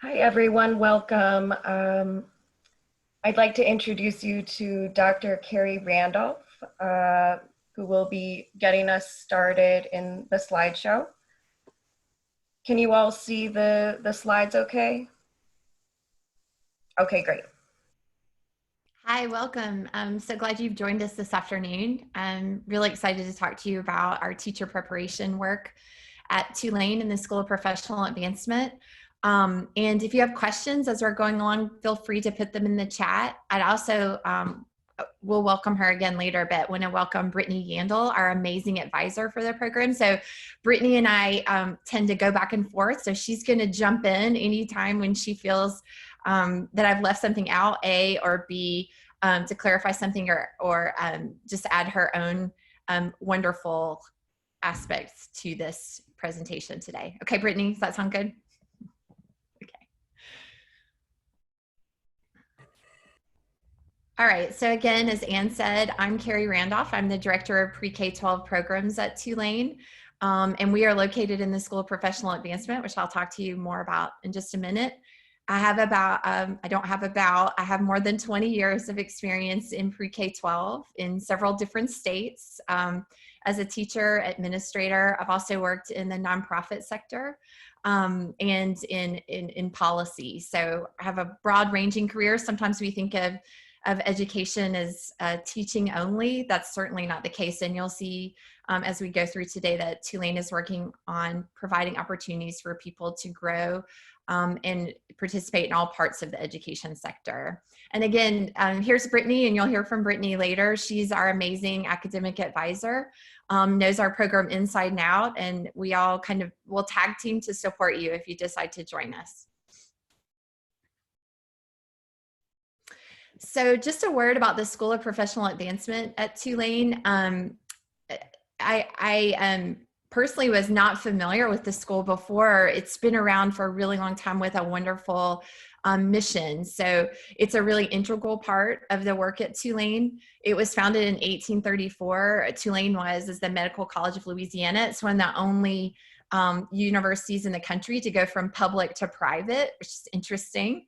Hi, everyone. Welcome. I'd like to introduce you to Dr. Carrie Randolph, who will be getting us started in the slideshow. Can you all see the slides okay? Okay, great. Hi, welcome. I'm so glad you've joined us this afternoon. I'm really excited to talk to you about our teacher preparation work at Tulane in the School of Professional Advancement. And if you have questions as we're going along, feel free to put them in the chat. I'd also, we'll welcome her again later, but want to welcome Brittany Yandel, our amazing advisor for the program. So Brittany and I tend to go back and forth. So she's going to jump in anytime when she feels that I've left something out, A, or B, to clarify something or just add her own wonderful aspects to this presentation today. Okay, Brittany, does that sound good? Okay. All right, so again, as Ann said, I'm Carrie Randolph. I'm the Director of Pre-K-12 Programs at Tulane, and we are located in the School of Professional Advancement, which I'll talk to you more about in just a minute. I have I have more than 20 years of experience in pre-K-12 in several different states. As a teacher, administrator, I've also worked in the nonprofit sector and in policy. So I have a broad ranging career. Sometimes we think of education as teaching only. That's certainly not the case. And you'll see as we go through today that Tulane is working on providing opportunities for people to grow and participate in all parts of the education sector. And again, here's Brittany, and you'll hear from Brittany later. She's our amazing academic advisor, knows our program inside and out, and we all kind of will tag team to support you if you decide to join us. So just a word about the School of Professional Advancement at Tulane. I personally was not familiar with the school before. It's been around for a really long time with a wonderful mission. So it's a really integral part of the work at Tulane. It was founded in 1834. Tulane was the Medical College of Louisiana. It's one of the only universities in the country to go from public to private, which is interesting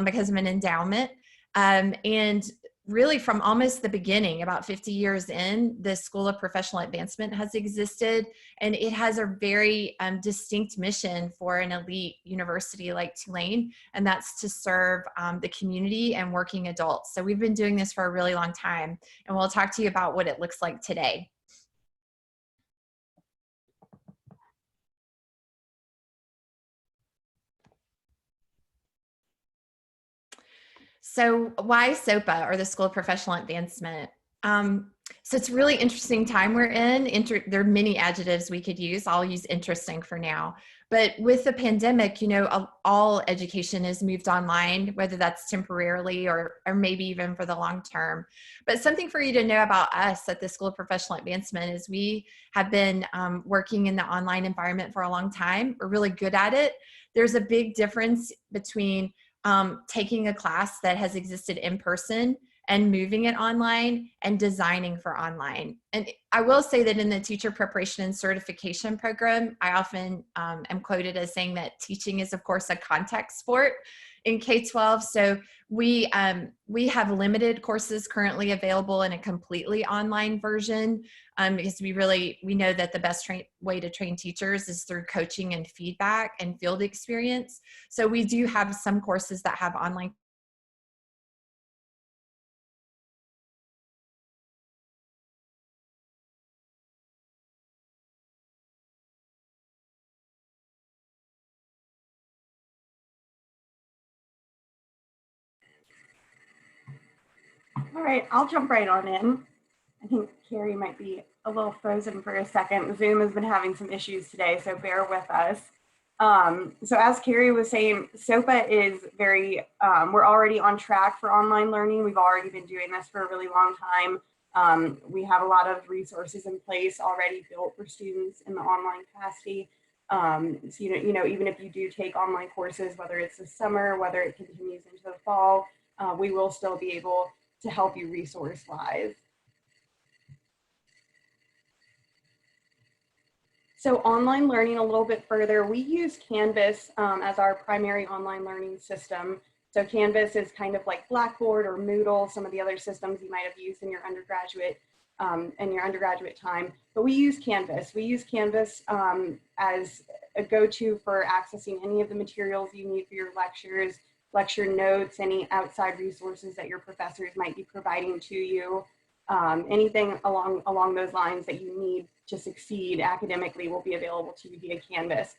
because of an endowment. And really from almost the beginning, about 50 years in, the School of Professional Advancement has existed, and it has a very distinct mission for an elite university like Tulane, and that's to serve the community and working adults. So we've been doing this for a really long time, and we'll talk to you about what it looks like today. So why SOPA, or the School of Professional Advancement? So it's a really interesting time we're in. There are many adjectives we could use. I'll use interesting for now. But with the pandemic, you know, all education has moved online, whether that's temporarily or maybe even for the long term. But something for you to know about us at the School of Professional Advancement is we have been working in the online environment for a long time. We're really good at it. There's a big difference between taking a class that has existed in person and moving it online and designing for online. And I will say that in the teacher preparation and certification program, I often am quoted as saying that teaching is, of course, a contact sport in K-12. So we have limited courses currently available in a completely online version because we know that the best way to train teachers is through coaching and feedback and field experience. So we do have some courses that have online. All right, I'll jump right on in. I think Carrie might be a little frozen for a second. Zoom has been having some issues today, so bear with us. So as Carrie was saying, SOPA is we're already on track for online learning. We've already been doing this for a really long time. We have a lot of resources in place already built for students in the online capacity. So, even if you do take online courses, whether it's the summer, whether it continues into the fall, we will still be able to help you resource-wise. So online learning a little bit further, we use Canvas as our primary online learning system. So Canvas is kind of like Blackboard or Moodle, some of the other systems you might have used in your undergraduate time, but we use Canvas. We use Canvas as a go-to for accessing any of the materials you need for your lectures, lecture notes, any outside resources that your professors might be providing to you. Anything along those lines that you need to succeed academically will be available to you via Canvas.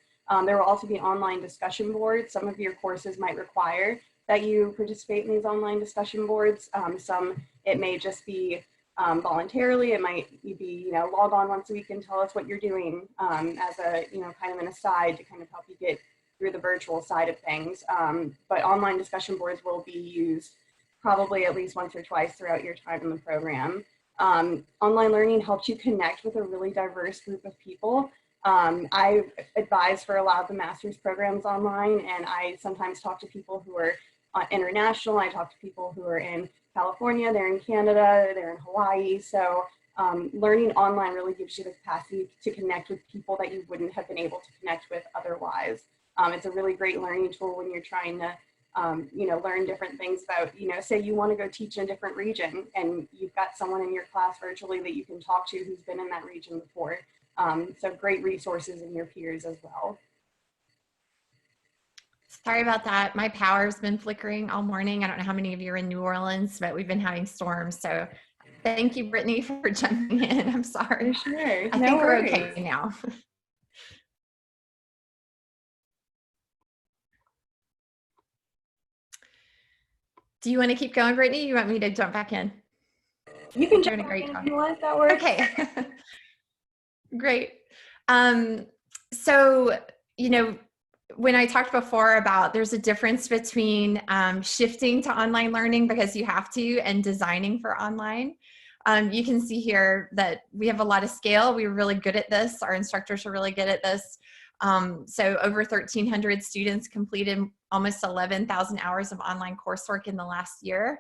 There will also be online discussion boards. Some of your courses might require that you participate in these online discussion boards. Some, it may just be voluntarily. It might be, log on once a week and tell us what you're doing as a, kind of an aside to kind of help you get through the virtual side of things. But online discussion boards will be used probably at least once or twice throughout your time in the program. Online learning helps you connect with a really diverse group of people. I advise for a lot of the master's programs online, and I sometimes talk to people who are international. I talk to people who are in California, they're in Canada, they're in Hawaii. So learning online really gives you the capacity to connect with people that you wouldn't have been able to connect with otherwise. It's a really great learning tool when you're trying to learn different things about, say you want to go teach in a different region and you've got someone in your class virtually that you can talk to who's been in that region before. So great resources in your peers as well. Sorry about that. My power's been flickering all morning. I don't know how many of you are in New Orleans, but we've been having storms. So thank you, Brittany, for jumping in. I'm sorry. Sure. I think we're okay now. Do you want to keep going, Brittany? You want me to jump back in? You can jump back in if you want. That works. Okay. Great. So, when I talked before about there's a difference between shifting to online learning because you have to and designing for online. You can see here that we have a lot of scale. We're really good at this. Our instructors are really good at this. So over 1,300 students completed almost 11,000 hours of online coursework in the last year.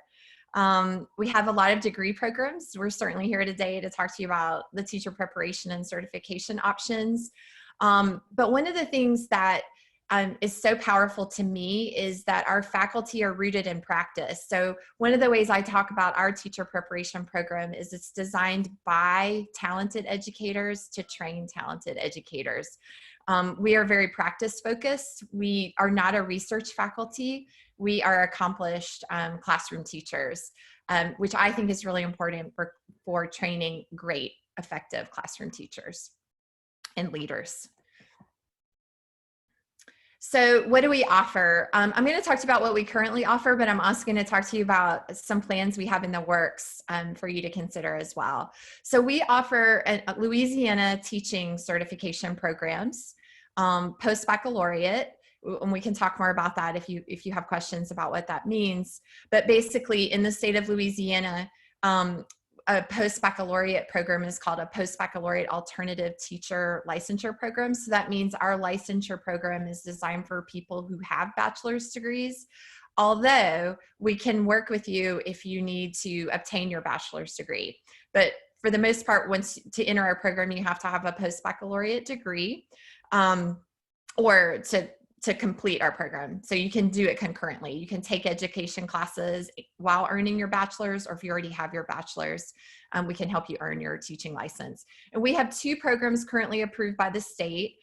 We have a lot of degree programs. We're certainly here today to talk to you about the teacher preparation and certification options. But one of the things that is so powerful to me is that our faculty are rooted in practice. So one of the ways I talk about our teacher preparation program is it's designed by talented educators to train talented educators. We are very practice focused. We are not a research faculty. We are accomplished classroom teachers, which I think is really important for training great, effective classroom teachers and leaders. So what do we offer? I'm going to talk to you about what we currently offer, but I'm also going to talk to you about some plans we have in the works for you to consider as well. So we offer Louisiana teaching certification programs, post-baccalaureate, and we can talk more about that if you have questions about what that means. But basically in the state of Louisiana, a post-baccalaureate program is called a post-baccalaureate alternative teacher licensure program. So that means our licensure program is designed for people who have bachelor's degrees, although we can work with you if you need to obtain your bachelor's degree. But for the most part, once to enter our program, you have to have a post-baccalaureate degree or to complete our program. So you can do it concurrently. You can take education classes while earning your bachelor's, or if you already have your bachelor's, we can help you earn your teaching license. And we have 2 programs currently approved by the state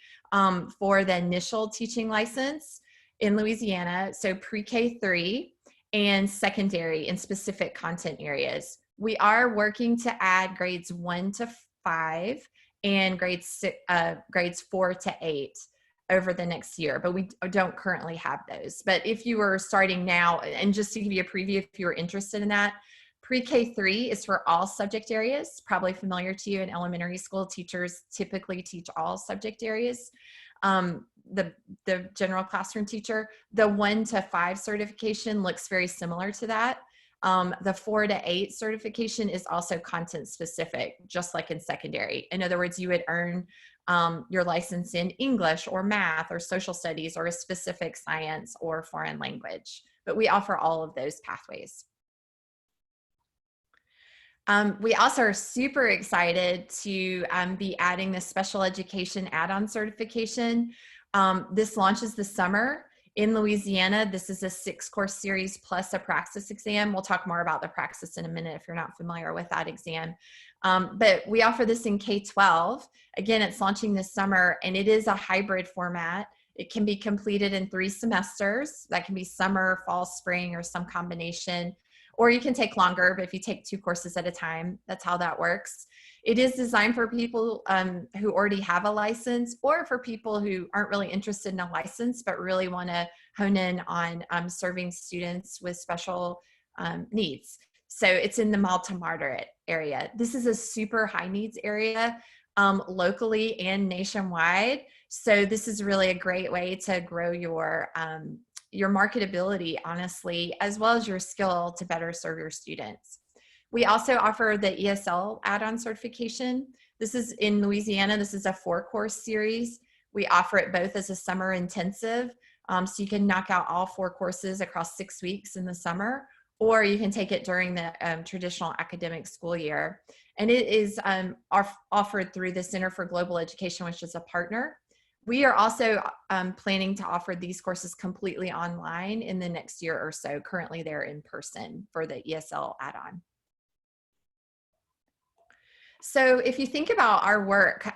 for the initial teaching license in Louisiana. So pre-K 3 and secondary in specific content areas. We are working to add grades 1 to 5 and grades 4 to 8 over the next year, but we don't currently have those. But if you were starting now, and just to give you a preview, if you were interested in that, pre-K 3 is for all subject areas, probably familiar to you in elementary school. Teachers typically teach all subject areas. The general classroom teacher, the 1 to 5 certification looks very similar to that. The 4 to 8 certification is also content specific, just like in secondary. In other words, you would earn your license in English or math or social studies or a specific science or foreign language. But we offer all of those pathways. We also are super excited to be adding the special education add-on certification. This launches this summer in Louisiana. This is a 6-course series plus a PRAXIS exam. We'll talk more about the PRAXIS in a minute if you're not familiar with that exam. But we offer this in K-12. Again, it's launching this summer, and it is a hybrid format. It can be completed in 3 semesters. That can be summer, fall, spring, or some combination. Or you can take longer, but if you take 2 courses at a time, that's how that works. It is designed for people who already have a license, or for people who aren't really interested in a license, but really want to hone in on serving students with special needs. So it's in the mild to moderate area. This is a super high needs area locally and nationwide. So this is really a great way to grow your marketability, honestly, as well as your skill to better serve your students. We also offer the ESL add-on certification. This is in Louisiana. This is a 4-course series. We offer it both as a summer intensive, so you can knock out all 4 courses across 6 weeks in the summer, or you can take it during the traditional academic school year. And it is offered through the Center for Global Education, which is a partner. We are also planning to offer these courses completely online in the next year or so. Currently, they're in person for the ESL add-on. So if you think about our work,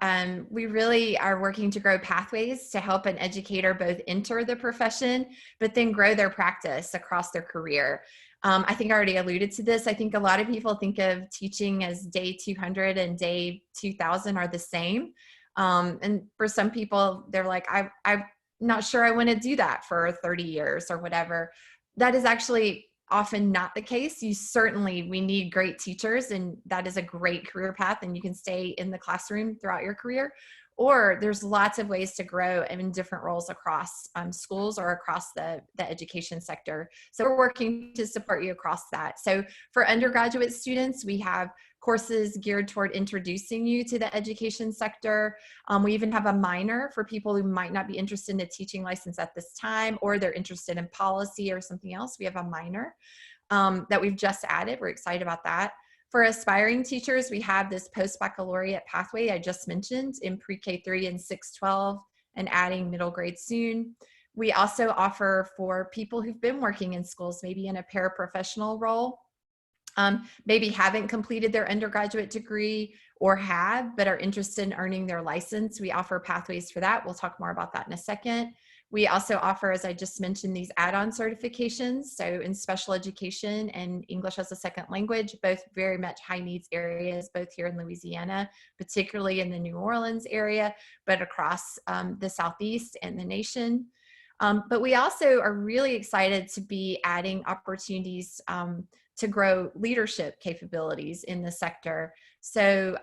we really are working to grow pathways to help an educator both enter the profession, but then grow their practice across their career. I think I already alluded to this. I think a lot of people think of teaching as day 200 and day 2000 are the same. And for some people, they're like, I'm not sure I want to do that for 30 years or whatever. That is actually often not the case. We need great teachers, and that is a great career path, and you can stay in the classroom throughout your career. Or there's lots of ways to grow in different roles across schools or across the education sector. So we're working to support you across that. So for undergraduate students, we have courses geared toward introducing you to the education sector. We even have a minor for people who might not be interested in a teaching license at this time, or they're interested in policy or something else. We have a minor that we've just added. We're excited about that. For aspiring teachers, we have this post-baccalaureate pathway I just mentioned in pre-K3 and 6-12 and adding middle grade soon. We also offer for people who've been working in schools, maybe in a paraprofessional role, maybe haven't completed their undergraduate degree or have, but are interested in earning their license. We offer pathways for that. We'll talk more about that in a second. We also offer, as I just mentioned, these add-on certifications. So in special education and English as a second language, both very much high needs areas, both here in Louisiana, particularly in the New Orleans area, but across the Southeast and the nation. But we also are really excited to be adding opportunities to grow leadership capabilities in the sector. So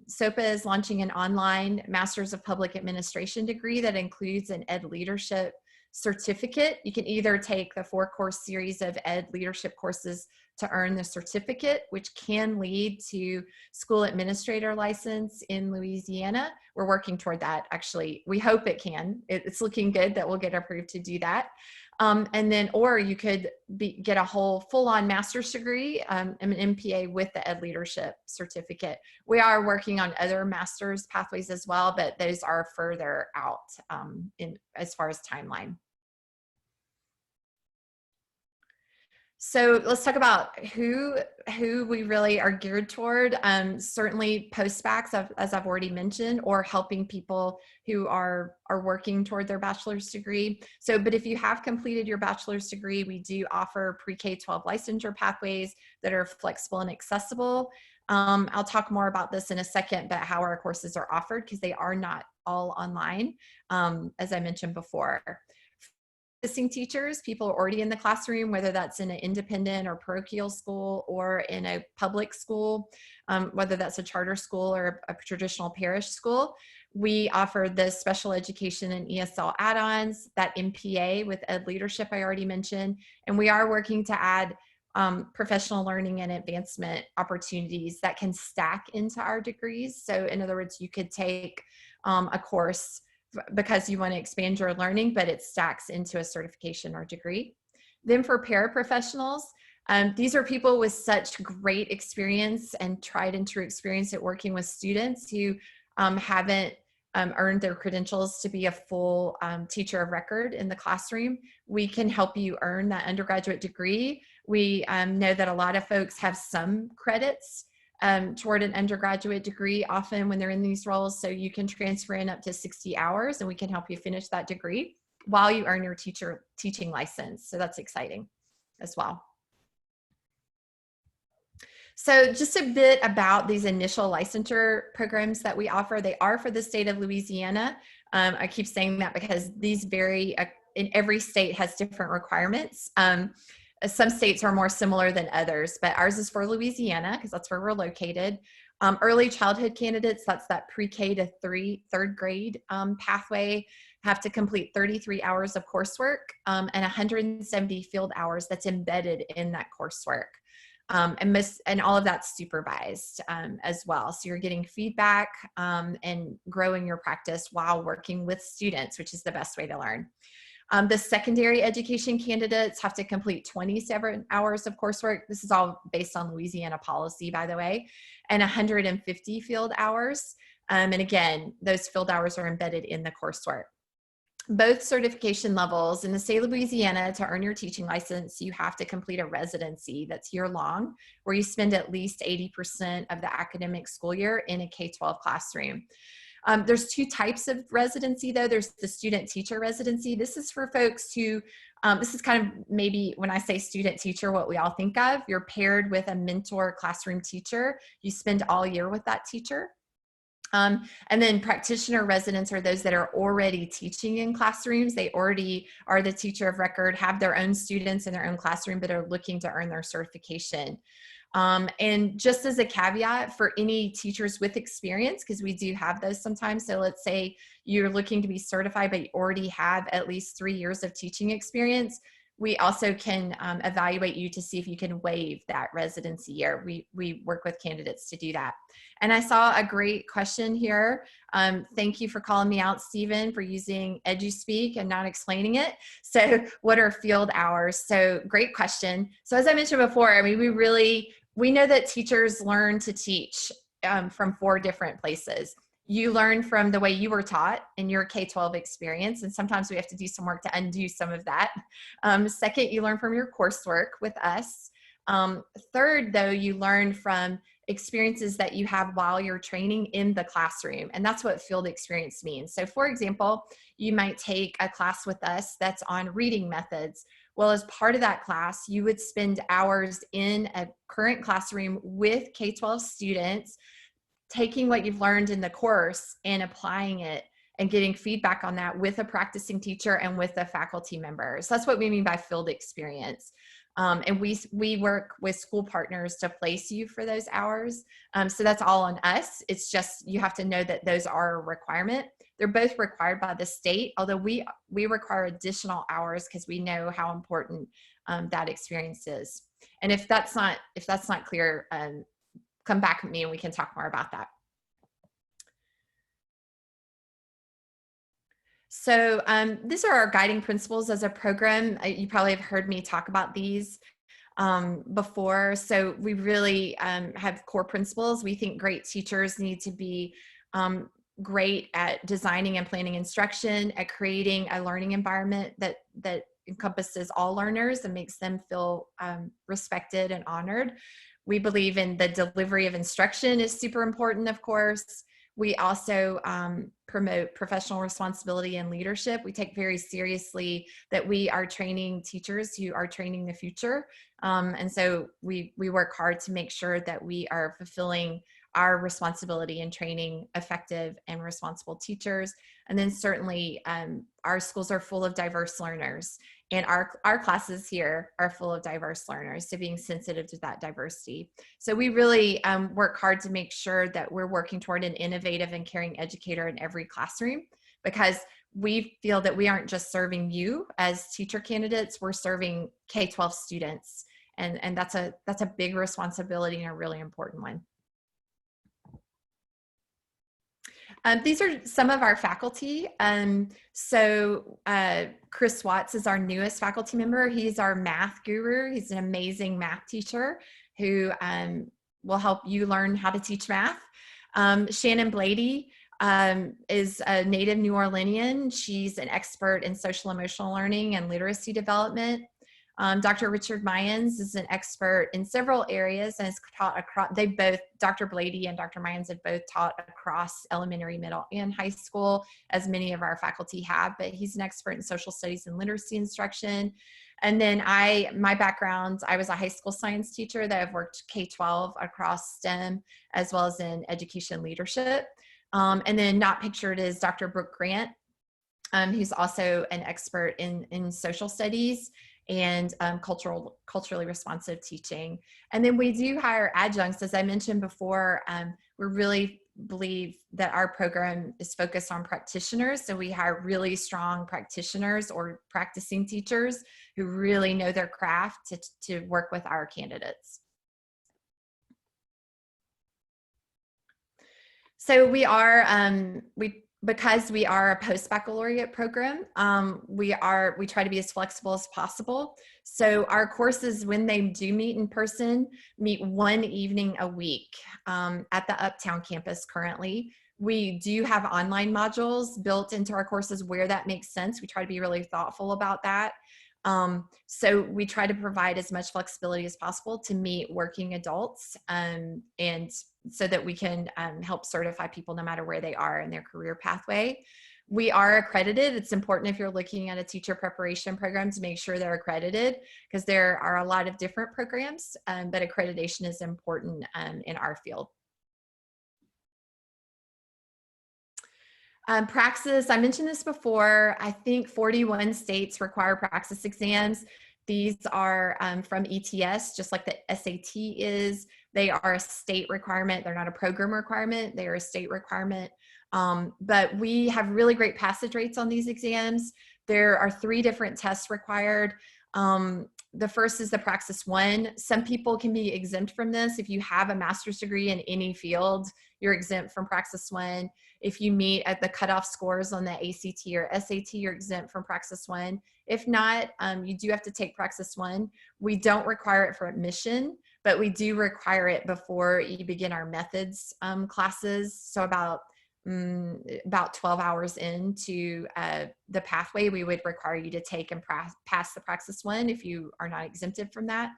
SOPA is launching an online Master's of Public Administration degree that includes an Ed Leadership certificate. You can either take the 4-course series of Ed Leadership courses to earn the certificate, which can lead to school administrator license in Louisiana. We're working toward that, actually. We hope it can. It's looking good that we'll get approved to do that. And then, or you could get a whole full-on master's degree, an MPA with the Ed Leadership certificate. We are working on other master's pathways as well, but those are further out as far as timeline. So let's talk about who we really are geared toward. Certainly post-bacs, as I've already mentioned, or helping people who are working toward their bachelor's degree. So, but if you have completed your bachelor's degree, we do offer pre-K-12 licensure pathways that are flexible and accessible. I'll talk more about this in a second, but how our courses are offered, because they are not all online, as I mentioned before. Assisting teachers, people are already in the classroom, whether that's in an independent or parochial school or in a public school, whether that's a charter school or a traditional parish school. We offer the special education and ESL add-ons, that MPA with Ed Leadership I already mentioned, and we are working to add professional learning and advancement opportunities that can stack into our degrees. So in other words, you could take a course because you want to expand your learning, but it stacks into a certification or degree. Then for paraprofessionals, These are people with such great experience and tried and true experience at working with students who haven't earned their credentials to be a full teacher of record in the classroom. We can help you earn that undergraduate degree. We know that a lot of folks have some credits toward an undergraduate degree often when they're in these roles, so you can transfer in up to 60 hours and we can help you finish that degree while you earn your teaching license. So that's exciting as well. So just a bit about these initial licensure programs that we offer. They are for the state of Louisiana. I keep saying that because these vary, in every state has different requirements. Some states are more similar than others, but ours is for Louisiana because that's where we're located. Early childhood candidates, that's that pre-K to third grade pathway, have to complete 33 hours of coursework and 170 field hours that's embedded in that coursework. And all of that's supervised as well. So you're getting feedback and growing your practice while working with students, which is the best way to learn. The secondary education candidates have to complete 27 hours of coursework. This is all based on Louisiana policy, by the way, and 150 field hours. And again, those field hours are embedded in the coursework. Both certification levels in the state of Louisiana, to earn your teaching license, you have to complete a residency that's year-long, where you spend at least 80% of the academic school year in a K-12 classroom. There's two types of residency, though. There's the student teacher residency. This is for folks who, this is kind of maybe when I say student teacher, what we all think of. You're paired with a mentor classroom teacher. You spend all year with that teacher. And then practitioner residents are those that are already teaching in classrooms. They already are the teacher of record, have their own students in their own classroom, but are looking to earn their certification. And just as a caveat for any teachers with experience, because we do have those sometimes. So let's say you're looking to be certified, but you already have at least 3 years of teaching experience. We also can evaluate you to see if you can waive that residency year. We work with candidates to do that. And I saw a great question here. Thank you for calling me out, Stephen, for using EduSpeak and not explaining it. So what are field hours? So great question. So as I mentioned before, I mean, we know that teachers learn to teach from 4 different places. You learn from the way you were taught in your K-12 experience, and sometimes we have to do some work to undo some of that. Second, you learn from your coursework with us. Third, though, you learn from experiences that you have while you're training in the classroom, and that's what field experience means. So for example, you might take a class with us that's on reading methods. Well, as part of that class, you would spend hours in a current classroom with K-12 students, taking what you've learned in the course and applying it and getting feedback on that with a practicing teacher and with the faculty members. So that's what we mean by field experience. And we work with school partners to place you for those hours. So that's all on us. It's just, you have to know that those are a requirement. They're both required by the state, although we require additional hours because we know how important that experience is. And if that's not clear, come back with me and we can talk more about that. So these are our guiding principles as a program. You probably have heard me talk about these before. So we really have core principles. We think great teachers need to be great at designing and planning instruction, at creating a learning environment that encompasses all learners and makes them feel respected and honored. We believe in the delivery of instruction is super important, of course. We also promote professional responsibility and leadership. We take very seriously that we are training teachers who are training the future. And so we work hard to make sure that we are fulfilling our responsibility in training effective and responsible teachers. And then certainly our schools are full of diverse learners, and our classes here are full of diverse learners, so being sensitive to that diversity. So we really work hard to make sure that we're working toward an innovative and caring educator in every classroom, because we feel that we aren't just serving you as teacher candidates, we're serving K-12 students. And that's a big responsibility and a really important one. These are some of our faculty. Chris Watts is our newest faculty member. He's our math guru. He's an amazing math teacher who will help you learn how to teach math. Shannon Blady is a native New Orleanian. She's an expert in social emotional learning and literacy development. Dr. Richard Mayans is an expert in several areas and has taught across, Dr. Blady and Dr. Mayans have both taught across elementary, middle, and high school, as many of our faculty have, but he's an expert in social studies and literacy instruction. And then my background, I was a high school science teacher that I've worked K-12 across STEM, as well as in education leadership. And then not pictured is Dr. Brooke Grant, who's also an expert in social studies and culturally responsive teaching. And then we do hire adjuncts. As I mentioned before, we really believe that our program is focused on practitioners. So we hire really strong practitioners or practicing teachers who really know their craft to work with our candidates. So we are, because we are a post-baccalaureate program, we try to be as flexible as possible. So our courses, when they do meet in person, meet one evening a week at the Uptown campus currently. We do have online modules built into our courses where that makes sense. We try to be really thoughtful about that. So we try to provide as much flexibility as possible to meet working adults and so that we can help certify people no matter where they are in their career pathway. We are accredited. It's important if you're looking at a teacher preparation program to make sure they're accredited, because there are a lot of different programs, but accreditation is important in our field. Praxis, I mentioned this before, I think 41 states require Praxis exams. These are from ETS, just like the SAT is. They are a state requirement. They're not a program requirement. They are a state requirement. But we have really great passage rates on these exams. There are 3 different tests required. The first is the Praxis 1. Some people can be exempt from this. If you have a master's degree in any field, you're exempt from Praxis 1. If you meet at the cutoff scores on the ACT or SAT, you're exempt from Praxis 1. If not, you do have to take Praxis 1. We don't require it for admission, but we do require it before you begin our methods classes. So about 12 hours into the pathway, we would require you to take and pass the Praxis 1 if you are not exempted from that.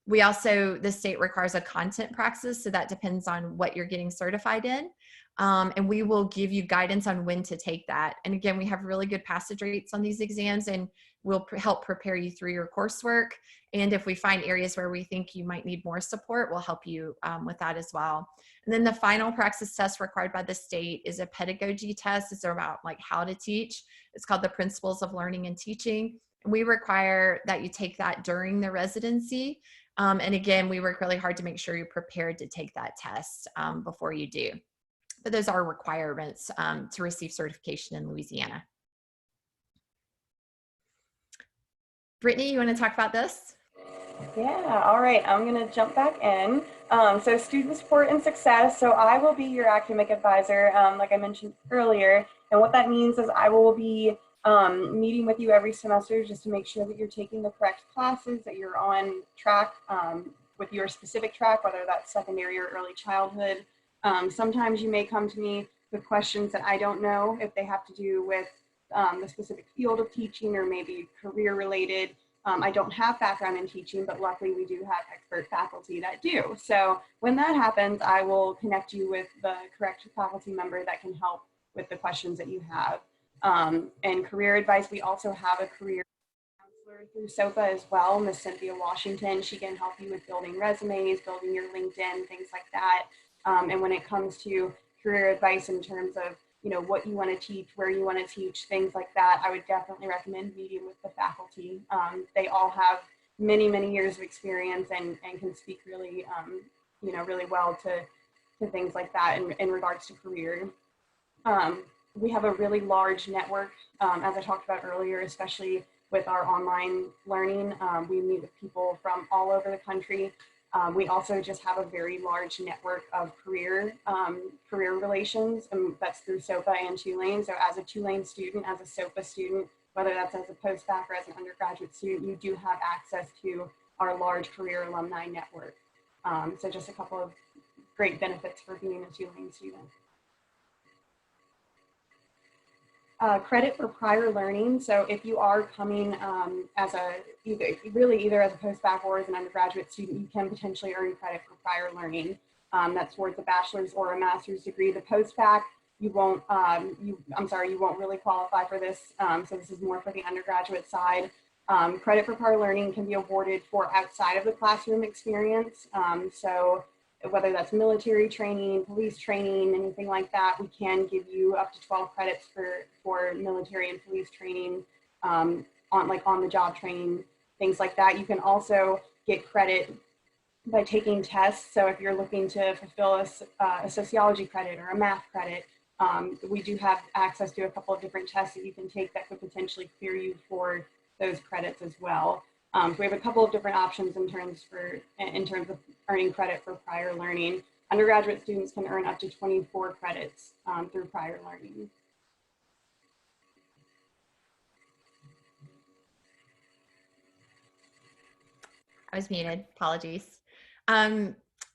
We also, the state requires a content praxis, so that depends on what you're getting certified in. And we will give you guidance on when to take that. And again, we have really good passage rates on these exams, and we'll help prepare you through your coursework. And if we find areas where we think you might need more support, we'll help you with that as well. And then the final praxis test required by the state is a pedagogy test. It's about like how to teach. It's called the Principles of Learning and Teaching. And we require that you take that during the residency. And again, we work really hard to make sure you're prepared to take that test before you do. But those are requirements to receive certification in Louisiana. Brittany, you want to talk about this? Yeah, all right, I'm going to jump back in. So student support and success. So I will be your academic advisor, like I mentioned earlier. And what that means is I will be meeting with you every semester just to make sure that you're taking the correct classes, that you're on track with your specific track, whether that's secondary or early childhood. Sometimes you may come to me with questions that I don't know if they have to do with the specific field of teaching or maybe career related. I don't have background in teaching, but luckily we do have expert faculty that do. So when that happens, I will connect you with the correct faculty member that can help with the questions that you have. And career advice, we also have a career counselor through SOPA as well, Miss Cynthia Washington. She can help you with building resumes, building your LinkedIn, things like that. And when it comes to career advice in terms of, you know, what you want to teach, where you want to teach, things like that, I would definitely recommend meeting with the faculty. They all have many, many years of experience and can speak really, you know, really well to things like that in regards to career. We have a really large network, as I talked about earlier, especially with our online learning. We meet with people from all over the country. We also just have a very large network of career relations, and that's through SOPA and Tulane. So as a Tulane student, as a SOPA student, whether that's as a postbac or as an undergraduate student, you do have access to our large career alumni network. So just a couple of great benefits for being a Tulane student. Credit for prior learning. So if you are coming as either as a postbac or as an undergraduate student, you can potentially earn credit for prior learning. That's towards a bachelor's or a master's degree. The postbac, you won't really qualify for this. So this is more for the undergraduate side. Credit for prior learning can be awarded for outside of the classroom experience. So whether that's military training, police training, anything like that, we can give you up to 12 credits for military and police training, on the job training, things like that. You can also get credit by taking tests. So if you're looking to fulfill a sociology credit or a math credit, we do have access to a couple of different tests that you can take that could potentially clear you for those credits as well. So we have a couple of different options in terms of earning credit for prior learning. Undergraduate students can earn up to 24 credits through prior learning. I was muted, apologies.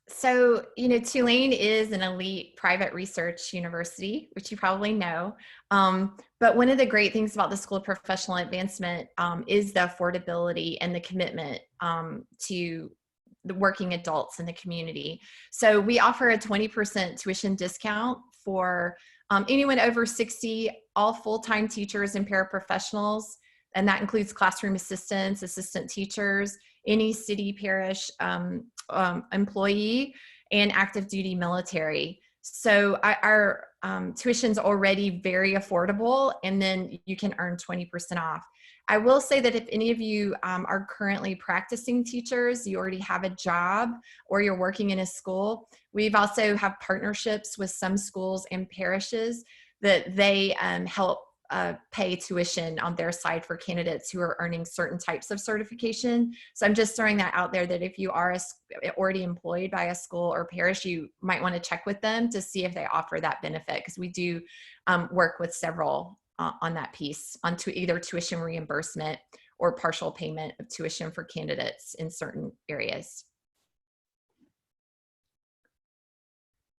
So, Tulane is an elite private research university, which you probably know. But one of the great things about the School of Professional Advancement is the affordability and the commitment to the working adults in the community. So we offer a 20% tuition discount for anyone over 60, all full-time teachers and paraprofessionals. And that includes classroom assistants, assistant teachers, any city parish employee, and active duty military. So our tuition's already very affordable, and then you can earn 20% off. I will say that if any of you are currently practicing teachers, you already have a job, or you're working in a school, we've also have partnerships with some schools and parishes that they help pay tuition on their side for candidates who are earning certain types of certification. So I'm just throwing that out there, that if you are already employed by a school or parish, you might want to check with them to see if they offer that benefit, because we do work with several on that piece, on either tuition reimbursement or partial payment of tuition for candidates in certain areas.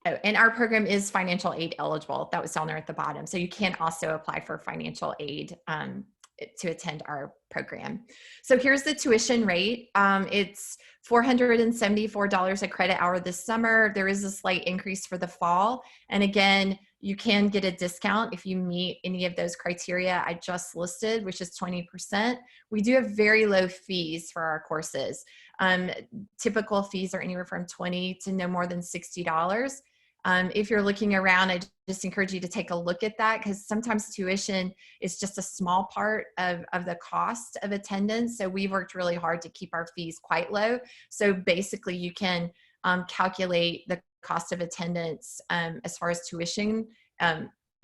Oh, and our program is financial aid eligible. That was down there at the bottom. So you can also apply for financial aid to attend our program. So here's the tuition rate. It's $474 a credit hour this summer. There is a slight increase for the fall. And again, you can get a discount if you meet any of those criteria I just listed, which is 20%. We do have very low fees for our courses. Typical fees are anywhere from $20 to no more than $60. If you're looking around, I just encourage you to take a look at that, because sometimes tuition is just a small part of the cost of attendance. So we've worked really hard to keep our fees quite low. So basically you can calculate the cost of attendance as far as tuition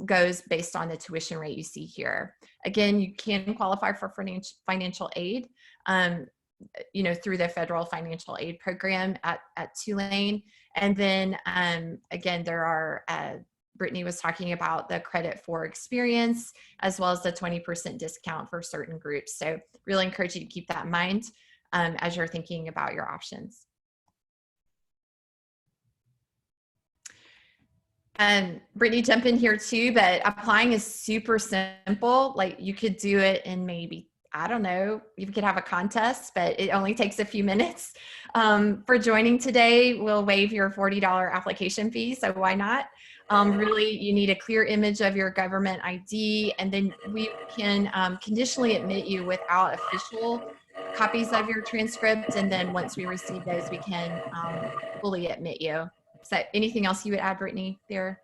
goes based on the tuition rate you see here. Again, you can qualify for financial aid through the federal financial aid program at Tulane. And then again, there are, Brittany was talking about the credit for experience, as well as the 20% discount for certain groups. So really encourage you to keep that in mind as you're thinking about your options. Brittany, jump in here too, but applying is super simple. Like, you could do it in maybe, I don't know, you could have a contest, but it only takes a few minutes. For joining today, we'll waive your $40 application fee, so why not? Really, you need a clear image of your government ID, and then we can conditionally admit you without official copies of your transcript, and then once we receive those, we can fully admit you. So anything else you would add, Brittany, there?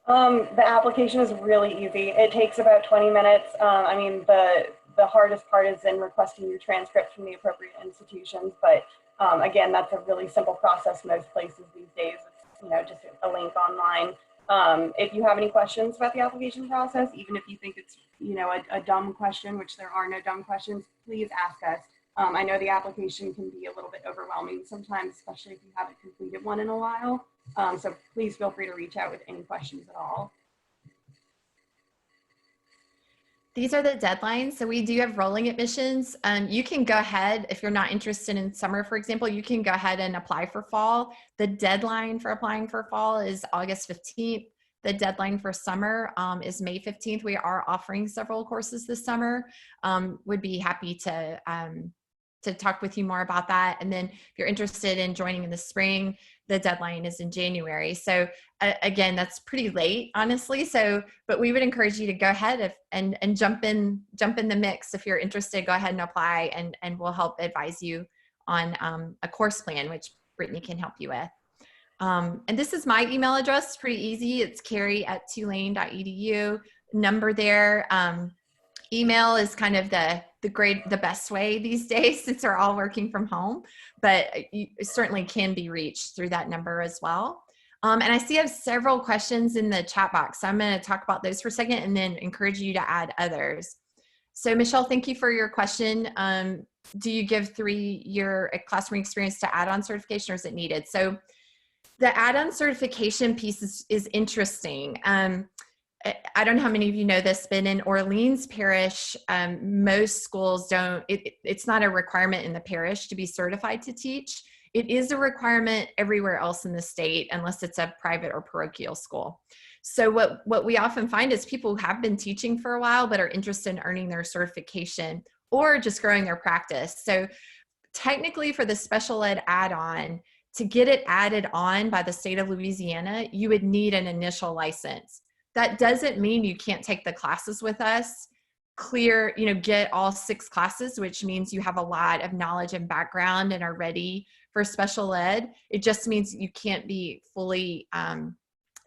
The application is really easy. It takes about 20 minutes. I mean, the hardest part is in requesting your transcripts from the appropriate institutions. But again, that's a really simple process most places these days. It's, just a link online. If you have any questions about the application process, even if you think it's, a dumb question, which there are no dumb questions, please ask us. I know the application can be a little bit overwhelming sometimes, especially if you haven't completed one in a while. So please feel free to reach out with any questions at all. These are the deadlines. So we do have rolling admissions. You can go ahead, if you're not interested in summer, for example, you can go ahead and apply for fall. The deadline for applying for fall is August 15th. The deadline for summer is May 15th. We are offering several courses this summer. Would be happy to talk with you more about that. And then if you're interested in joining in the spring, the deadline is in January. So again, that's pretty late, honestly. So, but we would encourage you to go ahead and jump in the mix. If you're interested, go ahead and apply, and we'll help advise you on a course plan, which Brittany can help you with. And this is my email address. It's pretty easy. It's carrie@tulane.edu. Number there. Email is kind of the best way these days since we're all working from home, but you certainly can be reached through that number as well. And I see I have several questions in the chat box. So I'm going to talk about those for a second and then encourage you to add others. So Michelle, thank you for your question. Do you give 3-year classroom experience to add-on certification, or is it needed? So the add-on certification piece is interesting. I don't know how many of you know this, but in Orleans Parish, most schools don't, it's not a requirement in the parish to be certified to teach. It is a requirement everywhere else in the state, unless it's a private or parochial school. So what we often find is people who have been teaching for a while, but are interested in earning their certification or just growing their practice. So technically for the special ed add-on, to get it added on by the state of Louisiana, you would need an initial license. That doesn't mean you can't take the classes with us, get all 6 classes, which means you have a lot of knowledge and background and are ready for special ed. It just means you can't be fully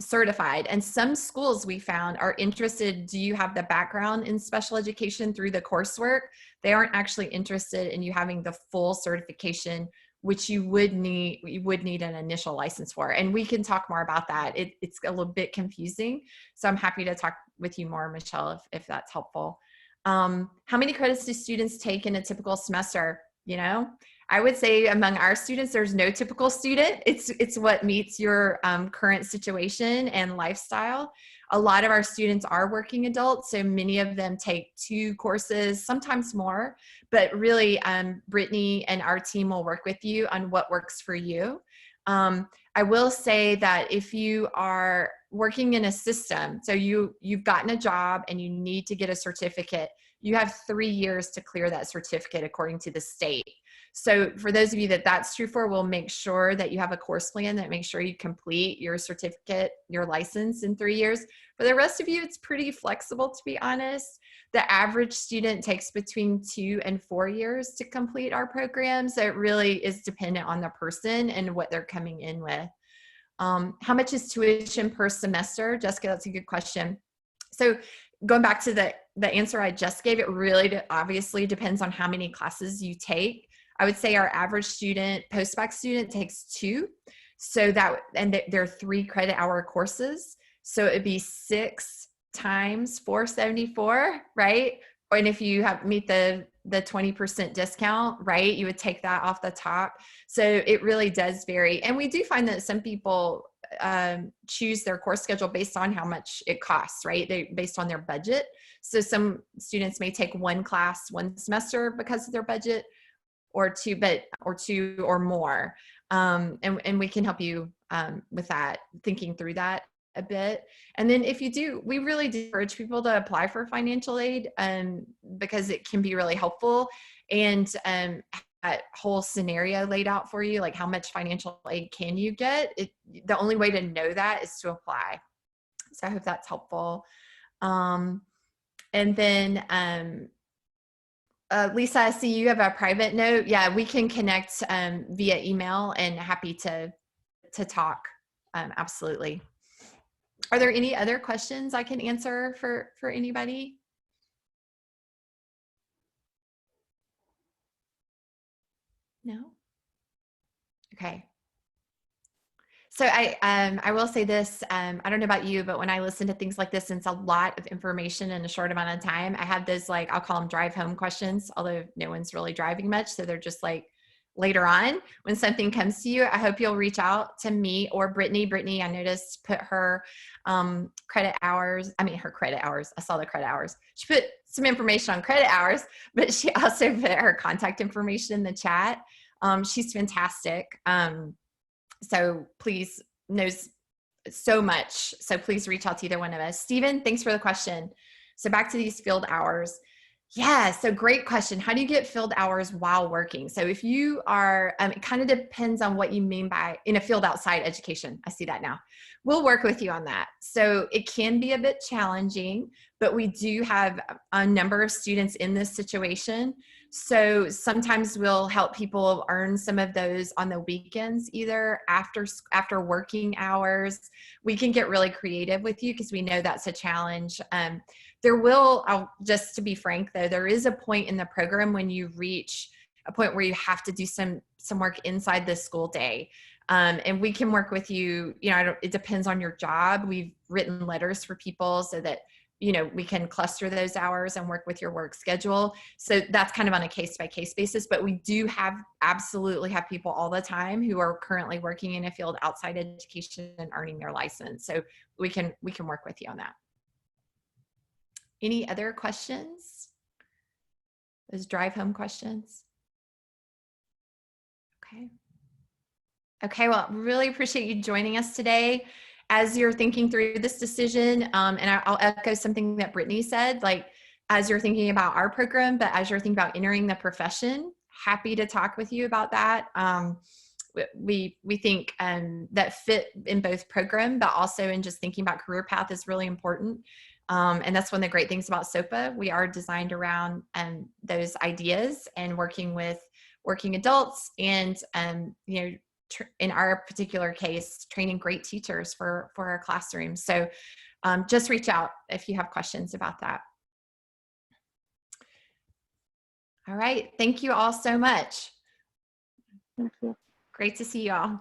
certified. And some schools we found are interested, do you have the background in special education through the coursework? They aren't actually interested in you having the full certification, which you would need an initial license for. And we can talk more about that. It's a little bit confusing. So I'm happy to talk with you more, Michelle, if that's helpful. How many credits do students take in a typical semester? I would say among our students, there's no typical student. It's what meets your current situation and lifestyle. A lot of our students are working adults, so many of them take 2 courses, sometimes more, but really Brittany and our team will work with you on what works for you. I will say that if you are working in a system, so you've gotten a job and you need to get a certificate, you have 3 years to clear that certificate according to the state. So for those of you that's true for, we'll make sure that you have a course plan that makes sure you complete your certificate, your license in 3 years. For the rest of you, it's pretty flexible, to be honest. The average student takes between 2 and 4 years to complete our program. So it really is dependent on the person and what they're coming in with. How much is tuition per semester? Jessica, that's a good question. So going back to the answer I just gave, it really obviously depends on how many classes you take. I would say our average student, post-bac student, takes 2. So and they're 3 credit hour courses. So it'd be 6 times 474, right? And if you meet the 20% discount, right, you would take that off the top. So it really does vary. And we do find that some people choose their course schedule based on how much it costs, right? Based on their budget. So some students may take 1 class 1 semester because of their budget, or 2 or more. And we can help you with that, thinking through that a bit. And then if you do, we really do encourage people to apply for financial aid because it can be really helpful, and that whole scenario laid out for you, like how much financial aid can you get. The only way to know that is to apply. So I hope that's helpful. And then Lisa, I see you have a private note. Yeah, we can connect via email, and happy to talk. Absolutely. Are there any other questions I can answer for anybody? No? Okay. So I will say this, I don't know about you, but when I listen to things like this, and it's a lot of information in a short amount of time, I have those, like, I'll call them drive home questions, although no one's really driving much. So they're just like later on when something comes to you. I hope you'll reach out to me or Brittany. Brittany, I noticed, put her credit hours. I mean, her credit hours. I saw the credit hours. She put some information on credit hours, but she also put her contact information in the chat. She's fantastic. So please, knows so much. So please reach out to either one of us. Stephen, thanks for the question. So back to these field hours. Yeah, so great question. How do you get field hours while working? So if you are, it kind of depends on what you mean by in a field outside education. I see that now. We'll work with you on that. So it can be a bit challenging, but we do have a number of students in this situation. So sometimes we'll help people earn some of those on the weekends, either after working hours. We can get really creative with you because we know that's a challenge. There will, just to be frank though, there is a point in the program when you reach a point where you have to do some work inside the school day. And we can work with you, it depends on your job. We've written letters for people so that, we can cluster those hours and work with your work schedule. So that's kind of on a case-by-case basis, but we do absolutely have people all the time who are currently working in a field outside education and earning their license. So we can work with you on that. Any other questions? Those drive home questions? Okay, well, really appreciate you joining us today. As you're thinking through this decision, and I'll echo something that Brittany said, like, as you're thinking about our program, but as you're thinking about entering the profession, happy to talk with you about that. We think that fit in both program, but also in just thinking about career path is really important. And that's one of the great things about SOPA. We are designed around those ideas and working with working adults and, in our particular case, training great teachers for our classrooms. So just reach out if you have questions about that. All right. Thank you all so much. Thank you. Great to see you all.